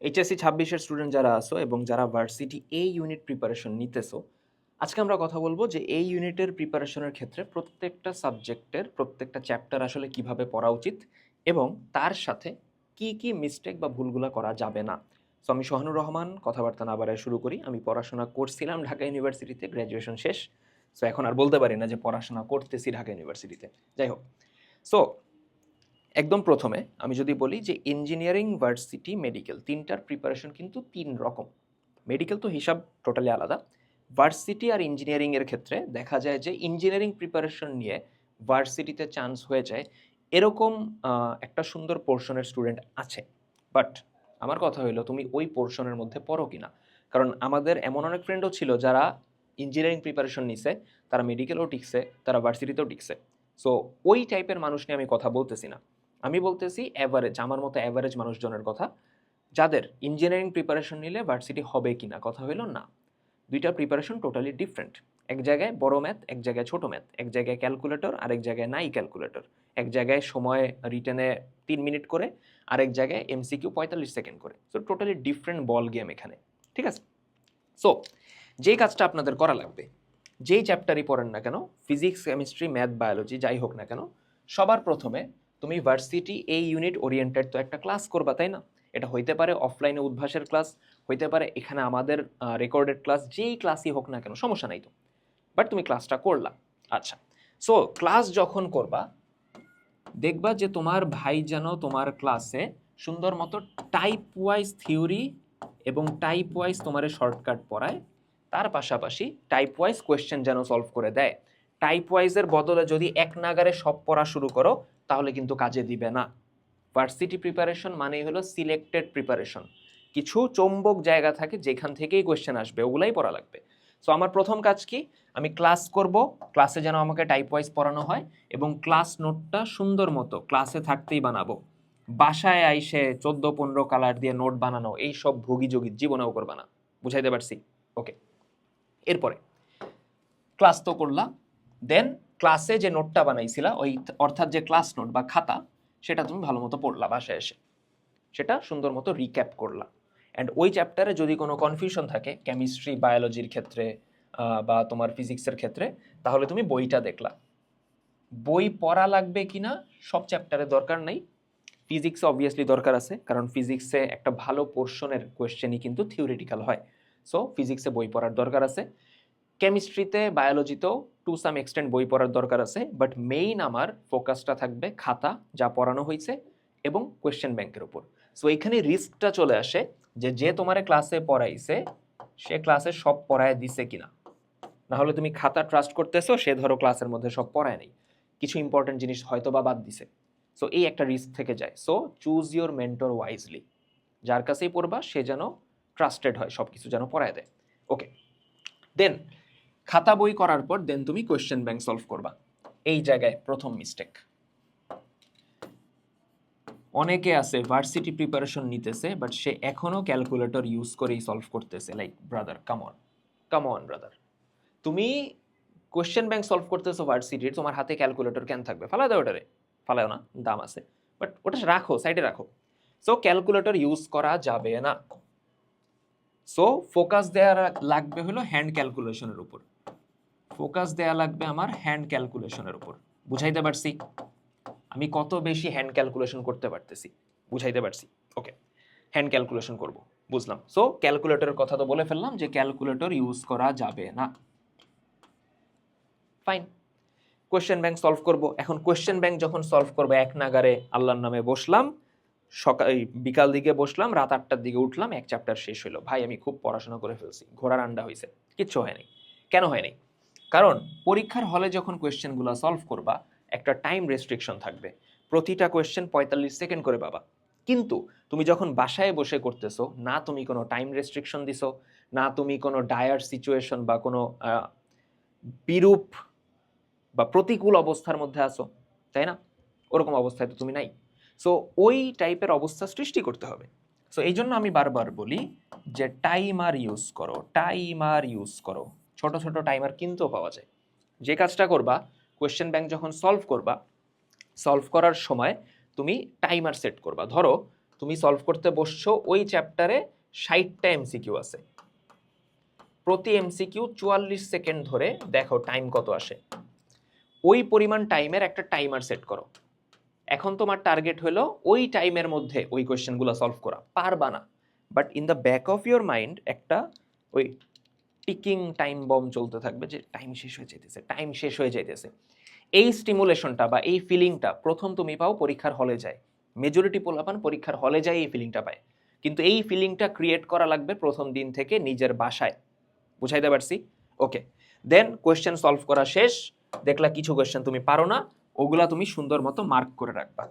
HSC 26-এর student যারা আছো এবং যারা ভার্সিটি এই ইউনিট প্রিপারেশন নিতেছো, আজকে আমরা কথা বলবো যে এই ইউনিটের প্রিপারেশনের ক্ষেত্রে প্রত্যেকটা সাবজেক্টের প্রত্যেকটা চ্যাপ্টার আসলে কিভাবে পড়া উচিত এবং তার সাথে কি কি মিস্টেক বা ভুলগুলা করা যাবে না। সো আমি সোহানুর রহমান, কথাবার্তা না বাড়ায় শুরু করি। আমি পড়াশোনা করছিলাম ঢাকা ইউনিভার্সিটিতে, গ্র্যাজুয়েশন শেষ। সো এখন আর বলতে পারি না যে পড়াশোনা করতেছি ঢাকা ইউনিভার্সিটিতে। যাই হোক, সো একদম প্রথমে আমি যদি বলি যে ইঞ্জিনিয়ারিং, ভার্সিটি, মেডিকেল তিনটার প্রিপারেশন কিন্তু তিন রকম। মেডিকেল তো হিসাব টোটালি আলাদা। ভার্সিটি আর ইঞ্জিনিয়ারিংয়ের ক্ষেত্রে দেখা যায় যে ইঞ্জিনিয়ারিং প্রিপারেশন নিয়ে ভার্সিটিতে চান্স হয়ে যায়, এরকম একটা সুন্দর পোর্শনের স্টুডেন্ট আছে। বাট আমার কথা হলো তুমি ওই পোর্শনের মধ্যে পড়ো কিনা। কারণ আমাদের এমন অনেক ফ্রেন্ডও ছিল যারা ইঞ্জিনিয়ারিং প্রিপারেশন নিছে, তারা মেডিকেলও টিকছে, তারা ভার্সিটিতেও টিকছে। সো ওই টাইপের মানুষ নিয়ে আমি কথা বলতেছি না, আমি বলতেছি অ্যাভারেজ, আমার মতো অ্যাভারেজ মানুষজনের কথা, যাদের ইঞ্জিনিয়ারিং প্রিপারেশন নিলে ভার্সিটি হবে কিনা। কথা হলো না, দুইটা প্রিপারেশন টোটালি ডিফারেন্ট। এক জায়গায় বড় ম্যাথ, এক জায়গায় ছোট ম্যাথ, এক জায়গায় ক্যালকুলেটর, আরেক জায়গায় নাই ক্যালকুলেটর, এক জায়গায় সময় রিটেনে 3 মিনিট করে, আরেক জায়গায় এমসিকিউ 45 সেকেন্ড করে। So totally different ball game এখানে, ঠিক আছে? সো যেই কাজটা আপনাদের করা লাগবে, যেই চ্যাপ্টারই পড়েন না কেন, ফিজিক্স, কেমিস্ট্রি, ম্যাথ, বায়োলজি যাই হোক না কেন, সবার প্রথমে তুমি ভার্সিটি এই ইউনিট ওরিয়েন্টেড তো একটা ক্লাস করবা, তাই না? এটা হইতে পারে অফলাইনে উদ্ভাসের ক্লাস, হইতে পারে এখানে আমাদের রেকর্ডেড ক্লাস, যেই ক্লাসই হোক না কেন সমস্যা নাই তো। বাট তুমি ক্লাসটা করলা। আচ্ছা, সো ক্লাস যখন করবা, দেখবা যে তোমার ভাই যেন তোমার ক্লাসে সুন্দর মতো টাইপ ওয়াইজ থিওরি এবং টাইপ ওয়াইজ তোমার শর্টকাট পড়ায়, তার পাশাপাশি টাইপ ওয়াইজ কোয়েশ্চেন যেন সলভ করে দেয়। টাইপ ওয়াইজের বদলে যদি এক নাগারে সব পড়া শুরু করো, তাহলে কিন্তু কাজে দিবে না। ভার্সিটি প্রিপারেশন মানেই হলো সিলেক্টেড প্রিপারেশন। কিছু চৌম্বক জায়গা থাকে যেখান থেকেই কোয়েশ্চেন আসবে, ওগুলাই পড়া লাগবে। সো আমার প্রথম কাজ কি, আমি ক্লাস করব, ক্লাসে যেন আমাকে টাইপ ওয়াইজ পড়ানো হয় এবং ক্লাস নোটটা সুন্দর মতো ক্লাসে থাকতেই বানাবো। বাসায় আইসে 14-15 কালার দিয়ে নোট বানানো, এই সব ভুগি যোগী জীবনেও করবা না। বুঝাইতে পারছি? ওকে, এরপরে ক্লাস তো করলাম, দেন ক্লাসে যে নোটটা বানাইছিলা, ওই অর্থাৎ যে ক্লাস নোট বা খাতা, সেটা তুমি ভালো মতো পড়লা বাসায় এসে, সেটা সুন্দর মতো রিক্যাপ করলা। অ্যান্ড ওই চ্যাপ্টারে যদি কোনো কনফিউশন থাকে, কেমিস্ট্রি, বায়োলজির ক্ষেত্রে বা তোমার ফিজিক্সের ক্ষেত্রে, তাহলে তুমি বইটা দেখলা। বই পড়া লাগবে কিনা সব চ্যাপ্টারে দরকার নাই, ফিজিক্সে অবভিয়াসলি দরকার আছে, কারণ ফিজিক্সে একটা ভালো পোর্শনের কোয়েশ্চেনই কিন্তু থিওরিটিক্যাল হয়। সো ফিজিক্সে বই পড়ার দরকার আছে, কেমিস্ট্রিতে, বায়োলজিতেও টু সাম এক্সটেন্ট বই পড়ার দরকার আছে। বাট মেইন আমার ফোকাসটা থাকবে খাতা, যা পড়ানো হয়েছে, এবং কোয়েশ্চেন ব্যাংকের উপর। সো এইখানে রিস্কটা চলে আসে যে যে তোমার ক্লাসে পড়াইছে সে ক্লাসে সব পড়ায় দিছে কিনা। না হলে তুমি খাতা ট্রাস্ট করতেছো, সে ধরো ক্লাসের মধ্যে সব পড়ায় নেই, কিছু ইম্পর্টেন্ট জিনিস হয়তো বা বাদ দিছে। সো এই একটা রিস্ক থেকে যায়। So choose your mentor wisely, যার কাছেই পড়বা সে যেন ট্রাস্টেড হয়, সব কিছু যেন পড়ায় দেয়। ওকে, দেন খাতা বই করার পর দেন তুমি কোয়েশ্চেন ব্যাংক সলভ করবা। এই জায়গায় প্রথম মিস্টেক। অনেকে আছে ভার্সিটি প্রিপারেশন নিতেছে, বাট সে এখনো ক্যালকুলেটর ইউজ করেই সলভ করতেছে। Like brother, come on brother, তুমি কোয়েশ্চেন ব্যাংক সলভ করতেছো ভার্সিটির, তোমার হাতে ক্যালকুলেটর কেন থাকবে? ফালা দাও ওটারে, ফালাও না, দাম আছে, বাট ওটা রাখো, সাইডে রাখো। সো ক্যালকুলেটর ইউজ করা যাবে না। সো ফোকাস দেওয়া লাগবে হলো হ্যান্ড ক্যালকুলেশনের উপর, ফোকাস দেয়া লাগবে আমার হ্যান্ড ক্যালকুলেশনের উপর। বুঝাইতে পারছি? আমি কত বেশি হ্যান্ড ক্যালকুলেশন করতে পারতেছি, বুঝাইতে পারছি? ওকে, হ্যান্ড ক্যালকুলেশন করব, বুঝলাম। সো ক্যালকুলেটরের কথা তো বলে ফেললাম যে ক্যালকুলেটর ইউজ করা যাবে না। ফাইন, কোয়েশ্চেন ব্যাংক সলভ করব। এখন কোয়েশ্চেন ব্যাংক যখন সলভ করবো, এক নাগারে আল্লাহর নামে বসলাম, সকাল বিকাল দিকে বসলাম, রাত 8টার দিকে উঠলাম, এক চ্যাপ্টার শেষ হলো। ভাই আমি খুব পড়াশোনা করে ফেলছি, ঘোড়ার আন্ডা হয়েছে, কিচ্ছু হয়নি। কেন হয়নি? কারণ পরীক্ষার হলে যখন কোয়েশ্চেনগুলো সলভ করবা, একটা টাইম রেস্ট্রিকশন থাকবে, প্রতিটা কোয়েশ্চেন 45 সেকেন্ড করে পাবা। কিন্তু তুমি যখন বাসায় বসে করতেছো, না তুমি কোনো টাইম রেস্ট্রিকশন দিছো, না তুমি কোনো ডায়ার সিচুয়েশন বা কোনো বিরূপ বা প্রতিকূল অবস্থার মধ্যে আসো, তাই না? ওরকম অবস্থায় তো তুমি নাই। সো ওই টাইপের অবস্থা সৃষ্টি করতে হবে। সো এই জন্য আমি বারবার বলি যে টাইমার ইউজ করো, টাইমার ইউজ করো। ছোট ছোট টাইমার কিনতেও পাওয়া যায়। যে কাজটা করবা, কোয়েশ্চেন ব্যাংক যখন সলভ করবা, সলভ করার সময় তুমি টাইমার সেট করবা। ধরো তুমি সলভ করতে বসছো, ওই চ্যাপ্টারে 60টা এমসিকিউ আছে, প্রতি এমসিকিউ 44 সেকেন্ড ধরে দেখো টাইম কত আসে, ওই পরিমাণ টাইমের একটা টাইমার সেট করো। এখন তোমার টার্গেট হলো ওই টাইমের মধ্যে ওই কোয়েশ্চেনগুলো সলভ করা, পারবা না, but in the back of your mind একটা ওই টিকিং টাইম বম চলতে থাকবে যে টাইম শেষ হয়ে যাইতেছে, টাইম শেষ হয়ে যাইতেছে। এই স্টিমুলেশনটা বা এই ফিলিংটা প্রথম তুমি পাও পরীক্ষার হলে যায়, মেজরিটি পোলাপান পরীক্ষার হলে যায় এই ফিলিংটা পায়, কিন্তু এই ফিলিংটা ক্রিয়েট করা লাগবে প্রথম দিন থেকে নিজের বাসায়। বুঝাইতে পারছি? ওকে, দেন কোয়েশ্চেন সলভ করা শেষ, দেখলা কিছু কোয়েশ্চেন তুমি পারো না, ওগুলা তুমি সুন্দর মতো মার্ক করে রাখবা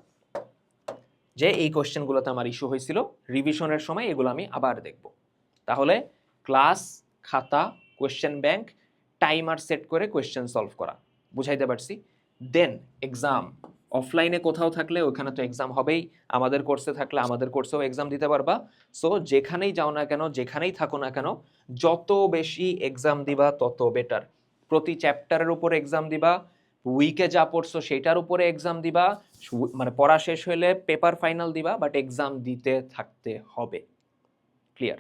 যে এই কোয়েশ্চেনগুলোতে আমার ইস্যু হয়েছিল, রিভিশনের সময় এগুলো আমি আবার দেখব। তাহলে ক্লাস, খাতা, কোয়েশ্চেন ব্যাংক, টাইমার সেট করে কোয়েশ্চেন সলভ করা। বুঝাইতে পারছি? দেন এক্সাম, অফলাইনে কোথাও থাকলে ওখানে তো এক্সাম হবেই, আমাদের কোর্সে থাকলে আমাদের কোর্সেও এক্সাম দিতে পারবা। সো যেখানেই যাও না কেন, যেখানেই থাকো না কেন, যত বেশি এক্সাম দিবা তত বেটার। প্রতি চ্যাপ্টারের উপর এক্সাম দিবা, উইকে যা পড়ছো সেটার উপরে এক্সাম দিবা, মানে পড়া শেষ হলে পেপার ফাইনাল দিবা, বাট এক্সাম দিতে থাকতে হবে। ক্লিয়ার?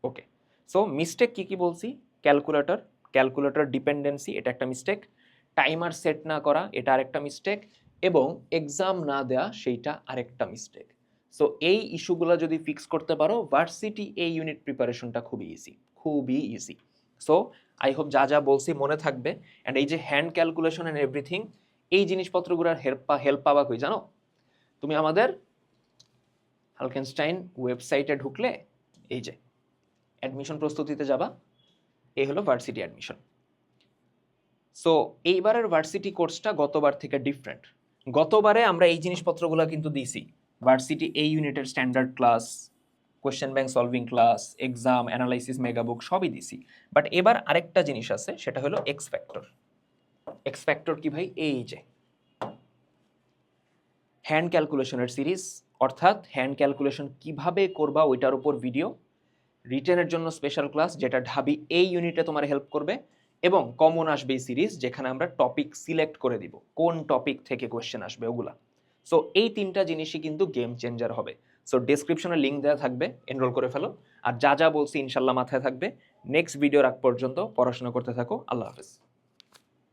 ওকে, সো মিস্টেক কি কি বলছি? ক্যালকুলেটর ডিপেন্ডেন্সি, এটা একটা মিস্টেক, টাইমার সেট না করা এটা আরেকটা মিস্টেক, এবং এক্সাম না দেয়া সেইটা আরেকটা মিস্টেক। সো এই ইস্যুগুলো যদি ফিক্স করতে পারো, ভার্সিটি এই ইউনিট প্রিপারেশনটা খুবই ইজি, খুবই ইজি। সো আই হোপ যা যা বলছি মনে থাকবে। অ্যান্ড এই যে হ্যান্ড ক্যালকুলেশন অ্যান্ড এভরিথিং, এই জিনিসপত্রগুলোর হেল্প পাবা কই জানো? তুমি আমাদের হালকেনস্টাইন ওয়েবসাইটে ঢুকলে এই যে অ্যাডমিশন প্রস্তুতিতে যাবা, এই হলো ভার্সিটি অ্যাডমিশন। সো এইবারের ভার্সিটি কোর্সটা গতবার থেকে ডিফারেন্ট। গতবারে আমরা এই জিনিসপত্রগুলো কিন্তু দিছি, ভার্সিটি এই ইউনিটের standard class, question bank solving class, exam, analysis, মেগাবুক সবই দিছি। বাট এবার আরেকটা জিনিস আছে, সেটা হলো এক্স ফ্যাক্টর। এক্স ফ্যাক্টর কি ভাই? এই যে হ্যান্ড ক্যালকুলেশনের সিরিজ, অর্থাৎ হ্যান্ড ক্যালকুলেশন কিভাবে করবা ওইটার উপর ভিডিও, রিটেনের জন্য স্পেশাল ক্লাস যেটা ঢাবি এই ইউনিটে তোমার হেল্প করবে, এবং কমন আসবে এই সিরিজ যেখানে আমরা টপিক সিলেক্ট করে দিব কোন টপিক থেকে কোয়েশ্চেন আসবে ওগুলা। সো এই তিনটা জিনিসই কিন্তু গেম চেঞ্জার হবে। সো ডেসক্রিপশনে লিঙ্ক দেওয়া থাকবে, এনরোল করে ফেলো। আর যা যা বলছি ইনশাল্লাহ মাথায় থাকবে। নেক্সট ভিডিওর আগ পর্যন্ত পড়াশোনা করতে থাকো। আল্লাহ হাফেজ।